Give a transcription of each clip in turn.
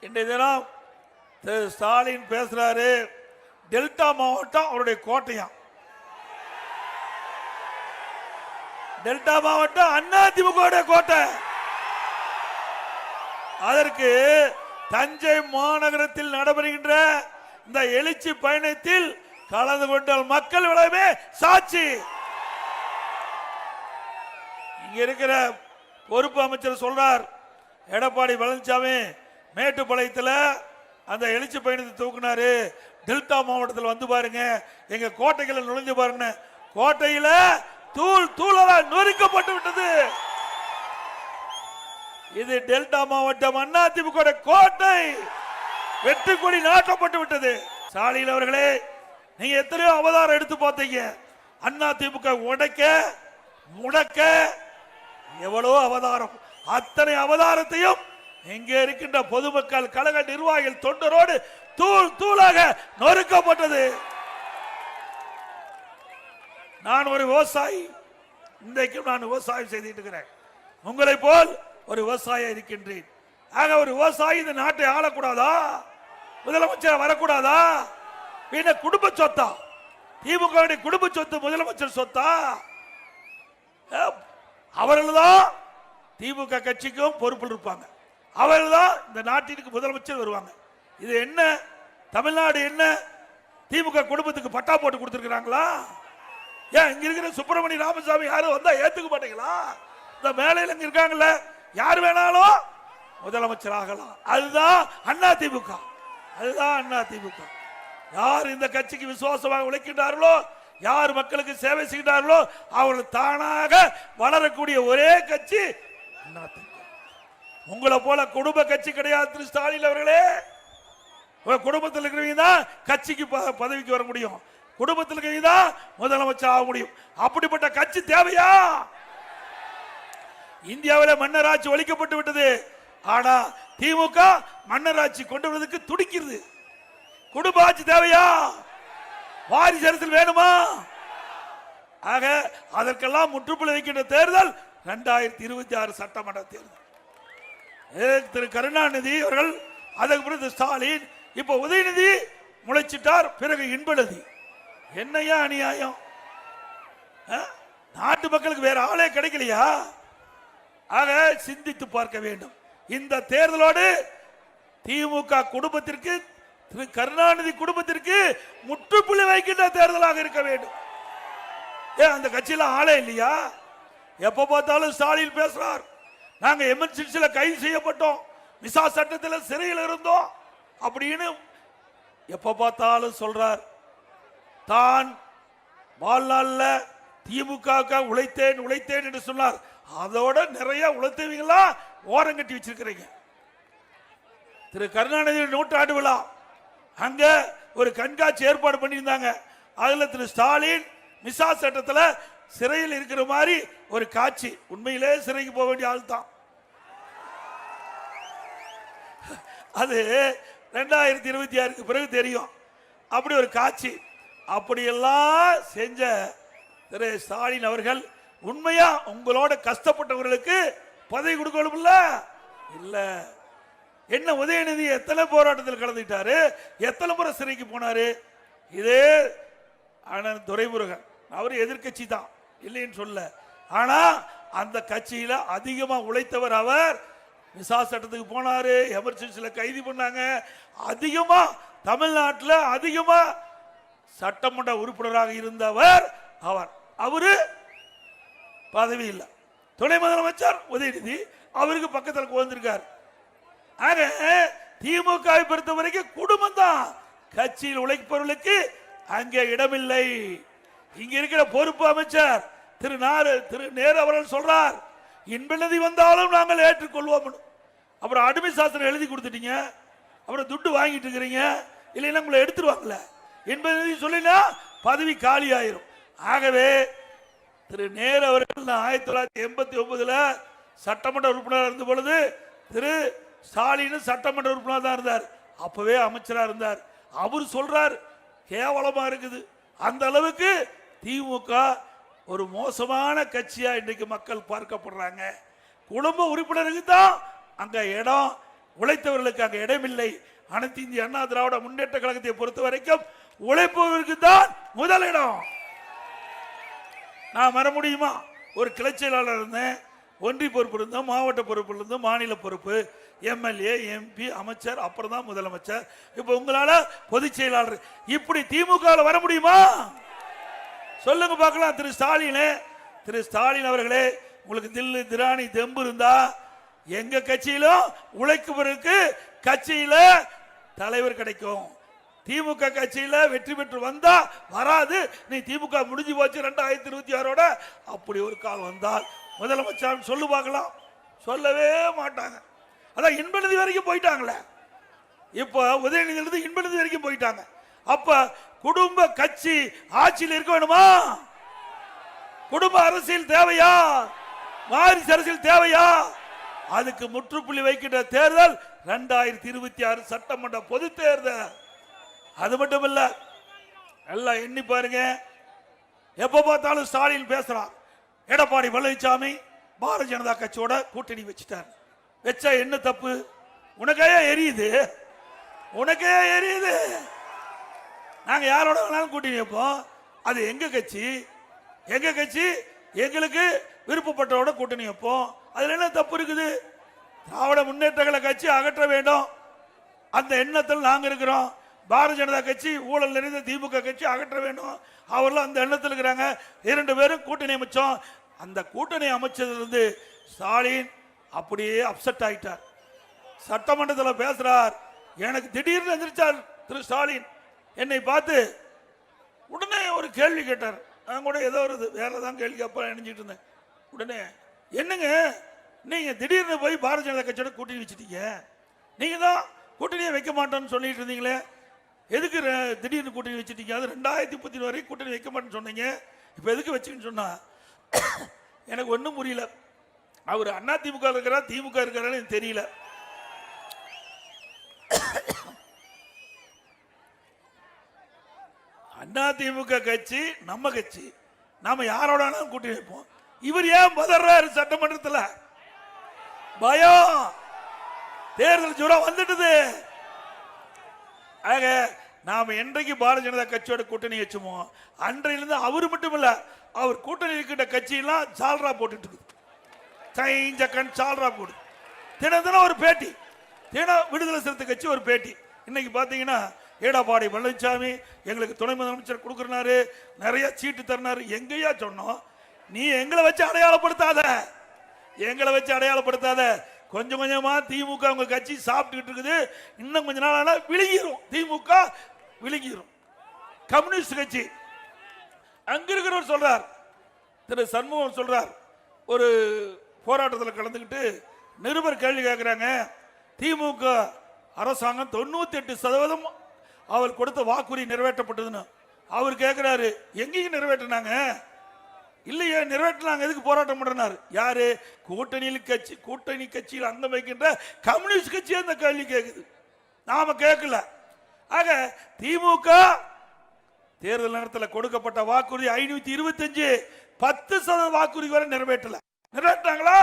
இன்றைய தினம் திரு ஸ்டாலின் பேசுறாரு. டெல்டா மாவட்டம் அவருடைய கோட்டையாம். டெல்டா மாவட்டம் அதிமுக கோட்டை. அதற்கு தஞ்சை மாநகரத்தில் நடைபெறுகின்ற இந்த எழுச்சி பயணத்தில் கலந்து கொண்ட மக்கள் விளைவே சாட்சி. இங்க இருக்கிற பொறுப்பு அமைச்சர் சொல்றார், எடப்பாடி பழனிசாமி மேட்டுப்பாளையத்தில் அந்த எழுச்சி பயணத்தை தூக்குனாரு, டெல்டா மாவட்டத்தில் வந்து பாருங்க, எங்க கோட்டைகளை நுழைஞ்சு பாருங்க. கோட்டையில தூள் தூளால் நொறுக்கப்பட்டு விட்டது. இது டெல்டா மாவட்டம் அதிமுக கோட்டை. வெற்றி கொடி நாட்டப்பட்டு விட்டது. ஸ்டாலின் அவர்களே, நீங்க எத்தனையோ அவதாரம் எடுத்து பார்த்தீங்க. அதிமுக உடைக்க முடக்க எவ்வளவு அவதாரம். அத்தனை அவதாரத்தையும் இங்கே இருக்கின்ற பொதுமக்கள், கழக நிர்வாகிகள், தொண்டரோடு தூள் தூளாக நொறுக்கப்பட்டது. நான் ஒரு விவசாயி, இன்றைக்கும் நான் விவசாயம் செய்துட்டு இருக்கிறேன். உங்களை போல் ஒரு விவசாயி இருக்கின்றேன். ஆக ஒரு விவசாயி இந்த நாட்டை ஆளக்கூடாதா? முதலமைச்சர் வரக்கூடாதா? குடும்ப சொத்தா? திமுக குடும்ப சொத்து முதலமைச்சர் சொத்தா? அவர்கள் தான் திமுக கட்சிக்கும் பொறுப்பில் இருப்பாங்க. அவர்கள் தான் இந்த நாட்டிற்கு முதலமைச்சர் வருவாங்க. இது என்ன தமிழ்நாடு? என்ன திமுக குடும்பத்துக்கு பட்டா போட்டு கொடுத்திருக்கிறாங்களா? ஏன் இங்க இருக்கிற சுப்பிரமணிய ராமசாமி யாரும் வந்தா ஏத்துக்க மாட்டீங்களா? இந்த மேலையில இங்க இருக்காங்கல்ல, யார் வேணாலும் முதலமைச்சர் ஆகலாம். அதுதான் அதிமுக. அதுதான் அதிமுக. யார் இந்த கட்சிக்கு விசுவாசமாக உழைக்கின்றார்களோ, யார் மக்களுக்கு சேவை செய்கிறார்களோ, அவர்கள் தானாக வளரக்கூடிய ஒரே கட்சி அதிமுக. உங்களை போல குடும்ப கட்சி கிடையாது திரு ஸ்டாலின் அவர்களே. குடும்பத்தில் இருக்கிறவங்க தான் கட்சிக்கு பதவிக்கு வர முடியும். குடும்பத்தில் இருக்கிறவங்க தான் முதலமைச்சர் ஆக முடியும். அப்படிப்பட்ட கட்சி தேவையா? இந்தியாவில் மன்னராட்சி ஒழிக்கப்பட்டு விட்டது. ஆனா திமுக மன்னராட்சி கொண்டு வருவதற்கு துடிக்கிறது. குடும்ப ஆட்சி தேவையா? வாரிசு அரசியல் வேணுமா? ஆக அதற்கெல்லாம் முற்றுப்புள்ளி வைக்கின்ற தேர்தல் 2026 சட்டமன்ற தேர்தல். திரு கருணாநிதி அவர்கள், அதற்கு பிறகு ஸ்டாலின், இப்ப உதயநிதி முளைச்சிட்டார், பிறகு இன்பநிதி. என்னையா அநியாயம்? நாட்டு மக்களுக்கு வேற ஆளே கிடைக்கலையா? ஆக சிந்தித்து பார்க்க வேண்டும். இந்த தேர்தலோடு திமுக குடும்பத்திற்கு, திரு கருணாநிதி குடும்பத்திற்கு முற்றுப்புள்ளி வைக்கின்ற தேர்தலாக இருக்க வேண்டும். ஏன் அந்த கட்சியில ஆளே இல்லையா? எப்ப பார்த்தாலும் ஸ்டாலின் பேசுறார், நாங்க எமர்ஜென்சில கைது செய்யப்பட்டோம், விசா சட்டத்தில் சிறையில் இருந்தோம் அப்படின்னு எப்ப பார்த்தாலும் சொல்றார். தான் வாழ்நாள்ல திமுக உழைத்தேன் உழைத்தேன் என்று சொன்னார். அதோட நிறைய உழைத்தவங்களா ஓரம் கட்டி வச்சிருக்கிறீங்க. திரு கருணாநிதி நூற்றாண்டு விழா, அங்க ஒரு கண்காட்சி ஏற்பாடு பண்ணியிருந்தாங்க. அதுல திரு ஸ்டாலின் மிசா சட்டத்தில் சிறையில் இருக்கிற மாதிரி ஒரு காட்சி. உண்மையிலே சிறைக்கு போக வேண்டிய ஆள் தான். அது 2026 பிறகு தெரியும். அப்படி ஒரு காட்சி. அப்படியெல்லாம் செஞ்ச திரு ஸ்டாலின் அவர்கள் உண்மையா உங்களோட கஷ்டப்பட்டவர்களுக்கு பதவி கொடுக்கணும் இல்ல? என்ன உதயநிதி எத்தனை போராட்டத்தில் கலந்துட்டாரு, எத்தனை முறை சிறைக்கு போனாரு. இதே அண்ணன் துரைமுருகன், அவர் எதிர்கட்சி தான், இல்லைன்னு சொல்ல. ஆனா அந்த கட்சியில அதிகமா உழைத்தவர் அவர். விசா சட்டத்துக்கு போனாரு, எமர்ஜென்சில கைது பண்ணாங்க. அதிகமா தமிழ்நாட்டில் அதிகமா சட்டமன்ற உறுப்பினராக இருந்தவர் அவர். அவரு பதவி இல்லை. துணை முதலமைச்சர் உதயநிதி அவருக்கு பக்கத்தில் வந்திருக்கார். ஆக திமுக பொறுத்த வரைக்கும் குடும்பம் தான். கட்சியில் உழைப்பவர்களுக்கு அங்கே இடமில்லை. இங்க இருக்கிற பொறுப்பு அமைச்சர் திரு நேரு அவர்கள் சொல்றார், இன்பநிதி வந்தாலும் நாங்கள் ஏற்றுக்கொள்வோம். அப்புறம் அடிமை சாசனம் எழுதி கொடுத்துட்டீங்க, அப்புறம் துட்டு வாங்கிட்டு இருக்கிறீங்க, இல்லைன்னா உங்களை எடுத்துருவாங்கல்ல. இன்பநிதி சொல்லினா பதவி காலி ஆயிரும். ஆகவே திரு நேரு அவர்கள் 1989 சட்டமன்ற உறுப்பினர் இருந்த பொழுது திரு ஸ்டாலின் சட்டமன்ற உறுப்பினர் தான் இருந்தார். அப்பவே அமைச்சராக இருந்தார். அவர் சொல்றார், கேவலமா இருக்குது. அந்த அளவுக்கு திமுக ஒரு மோசமான கட்சியா இன்றைக்கு மக்கள் பார்க்கப்படுறாங்க. குடும்ப உறுப்பினருக்கு தான் அங்க இடம். உழைத்தவர்களுக்கு அங்க இடமில்லை. அனைத்து இந்திய அண்ணா திராவிட முன்னேற்ற கழகத்தை பொறுத்த வரைக்கும் உழைப்பவர்களுக்கு தான் முதலிடம். நான் வர முடியுமா? ஒரு கிளை செயலாளர் இருந்தேன், ஒன்றிய பொறுப்பு இருந்தோம், மாவட்ட பொறுப்பு இருந்தோம், மாநில பொறுப்பு, எம்எல்ஏ, எம்பி, அமைச்சர், அப்புறம் தான் முதலமைச்சர். இப்ப உங்களால பொதுச் செயலாளர். இப்படி திமுக வர முடியுமா? சொல்லுங்க பார்க்கலாம். திரு ஸ்டாலின் அவர்களே, உங்களுக்கு தில்லு திராணி தெம்பு இருந்தா எங்க கட்சியிலும் உழைப்பவருக்கு கட்சியில தலைவர் கிடைக்கும். திமுக கட்சியில வெற்றி பெற்று வந்தா வராது. நீ திமுக முடிஞ்சு போச்சு 2026 அப்படி ஒரு கால் வந்தால் முதலமைச்சர் சொல்லு பார்க்கலாம். சொல்லவே மாட்டாங்க. அதான் இன்பநிதி வரைக்கும் போயிட்டாங்களே. இப்ப உதயநிதி இன்பநிதி வரைக்கும் போயிட்டாங்க. அப்ப குடும்ப கட்சி ஆட்சியில் இருக்க வேணுமா? குடும்ப அரசியல் தேவையா? வாரிசு அரசியல் தேவையா? அதுக்கு முற்றுப்புள்ளி வைக்கின்ற தேர்தல் 2026 சட்டமன்ற பொது தேர்தல். அது மட்டும் இல்ல, எல்லாம் எண்ணி பாருங்க. எப்ப பார்த்தாலும் ஸ்டாலின் பேசுறான். எடப்பாடி பழனிசாமி பாரதிய ஜனதா கட்சியோட கூட்டணி வச்சுட்டார். வச்சா என்ன தப்பு? உனக்கே எரியுது, உனக்கே எரியுது. நாங்க யாரோட வேணாலும் கூட்டணி வைப்போம். அது எங்க கட்சி, எங்க கட்சி, எங்களுக்கு விருப்பப்பட்டவோட கூட்டணி வைப்போம். அதுல என்ன தப்பு இருக்குது? திராவிட முன்னேற்ற கழக கட்சி அகற்ற வேண்டும், அந்த எண்ணத்தில் நாங்க இருக்கிறோம். பாரதிய ஜனதா கட்சி ஊழல் நிறைந்த திமுக கட்சி அகற்ற வேண்டும், அவர்களும் அந்த எண்ணத்தில் இருக்கிறாங்க. 2 பேரும் கூட்டணி அமைச்சோம். அந்த கூட்டணி அமைச்சதிலிருந்து ஸ்டாலின் அப்படியே அப்செட் ஆயிட்டார். சட்டமன்றத்தில் பேசுறார். எனக்கு திடீர்னு எந்திரிச்சார் திரு ஸ்டாலின். என்னை பார்த்து உடனே ஒரு கேள்வி கேட்டார். நான் கூட ஏதோ ஒரு வேற ஏதாவது கேள்வி அப்ப நினைச்சிட்டு இருந்தேன். உடனே என்னங்க நீங்க திடீர்னு போய் பாரதிய ஜனதா கட்சியோட கூட்டணி வச்சுட்டீங்க, நீங்க தான் கூட்டணியை வைக்க மாட்டோம்னு சொல்லிட்டு இருந்தீங்களே, எதுக்கு திடீர்னு கூட்டணி வச்சுட்டீங்க? அது 2030 வரைக்கும் கூட்டணி வைக்க மாட்டேன்னு சொன்னீங்க, இப்ப எதுக்கு வச்சுன்னு சொன்னா எனக்கு ஒன்றும் புரியல. அவர் அண்ணா திமுக இருக்கிறார், திமுக இருக்கிறாரு எனக்கு தெரியல. அண்ணா திமுக கட்சி நம்ம கட்சி, நாம யாரோட கூட்டணி வைப்போம். இவர் ஏன் பதறாரு? சட்டமன்றத்தில் பயம், தேர்தல் ஜுரம் வந்துட்டது. ஆக நாம என்றைக்கு பாரதிய ஜனதா கட்சியோட கூட்டணி வச்சுமோ அன்றையிலிருந்து அவரு மட்டும் இல்ல, அவர் கூட்டணி இருக்கின்ற கட்சியெல்லாம் சால்ரா போட்டுட்டு இருக்குது. சால்ரா போடு. தினம் தினம் ஒரு பேட்டி, தினம் விடுதலை சிறுத்தை கட்சி ஒரு பேட்டி. இன்னைக்கு பாத்தீங்கன்னா எடப்பாடி பழனிசாமி எங்களுக்கு துணை முதலமைச்சர் கொடுக்கறாரு, நிறைய சீட்டு தரனாரு. எங்கேயா சொன்னோம்? நீ எங்களை வச்சு அடையாளப்படுத்தாத, எங்களை வச்சு அடையாளப்படுத்தாத. கொஞ்சம் கொஞ்சமா திமுக உங்க கட்சி சாப்பிட்டுக்கிட்டு இருக்குது. இன்னும் கொஞ்ச நாள் ஆனா விழுகிரும், திமுக விழுகிரும். கம்யூனிஸ்ட் கட்சி அங்க இருக்கிறவர் சொல்றார், திரு சண்முகம் சொல்றார், ஒரு போராட்டத்தில் கலந்துக்கிட்டு நிருபர் கேள்வி கேட்கிறாங்க. திமுக அரசாங்கம் 98% அவர் கொடுத்த வாக்குறுதி நிறைவேற்றப்பட்டதுன்னு அவர் கேட்கிறாரு. எங்கேயும் நிறைவேற்றினாங்க? இல்லையே, நிறைவேற்றினாங்க. எதுக்கு போராட்டம் பண்றாரு? யாரு? கூட்டணி கட்சியில் அங்கம் வைக்கின்ற கம்யூனிஸ்ட் கட்சி அந்த கேள்வி கேட்குது, நாம கேட்கல. ஆக திமுக தேர்தல் நேரத்தில் கொடுக்கப்பட்ட வாக்குறுதி 525, 10% வாக்குறுதி வரை நிறைவேற்றல. நிறைவேற்றாங்களா?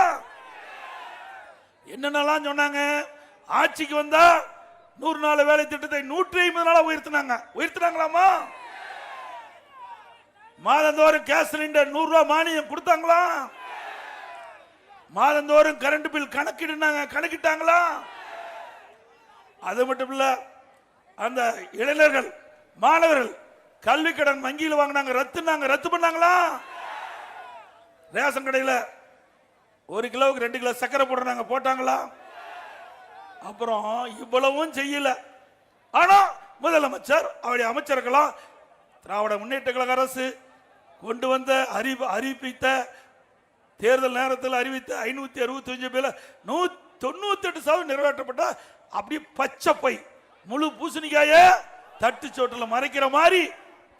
என்னென்னலாம் சொன்னாங்க? ஆட்சிக்கு வந்தா 100 நாள் வேலை திட்டத்தை 150 நாளா உயர்த்தினாங்களாமா? மாதந்தோறும் கேஸ் சிலிண்டர் 100 ரூபாய் மானியம் கொடுத்தாங்களா? மாதந்தோறும் கரண்ட் பில் கணக்கிட்டாங்களா? அது மட்டும் இல்ல, அந்த இளைஞர்கள் மாணவர்கள் கல்வி கடன் வங்கியில் வாங்கினாங்க, ரத்து பண்ணாங்களா? ரேஷன் கடையில் 1 கிலோவுக்கு 2 கிலோ சக்கரை போட்டாங்களா? அப்புறம் இவ்வளவும் செய்யல. ஆனா முதலமைச்சர் அவருடைய அமைச்சர்களாம் திராவிட முன்னேற்ற கழக அரசு கொண்டு வந்த அறிவித்த தேர்தல் நேரத்தில் அறிவித்த 565 பேர்ல 98% நிறைவேற்றப்பட்ட அப்படியே பச்சை பை முழு பூசணிக்காய தட்டு சோட்டில் மறைக்கிற மாதிரி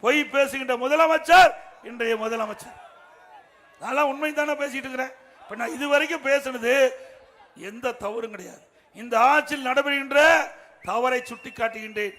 பொய் பேசுகின்ற முதலமைச்சர் இன்றைய முதலமைச்சர். நான் உண்மை தானே பேசிட்டு இருக்கிறேன். இப்ப நான் இதுவரைக்கும் பேசினது எந்த தவறும் கிடையாது. இந்த ஆட்சியில் நடைபெறுகின்ற தவறை சுட்டி காட்டுகின்றேன்.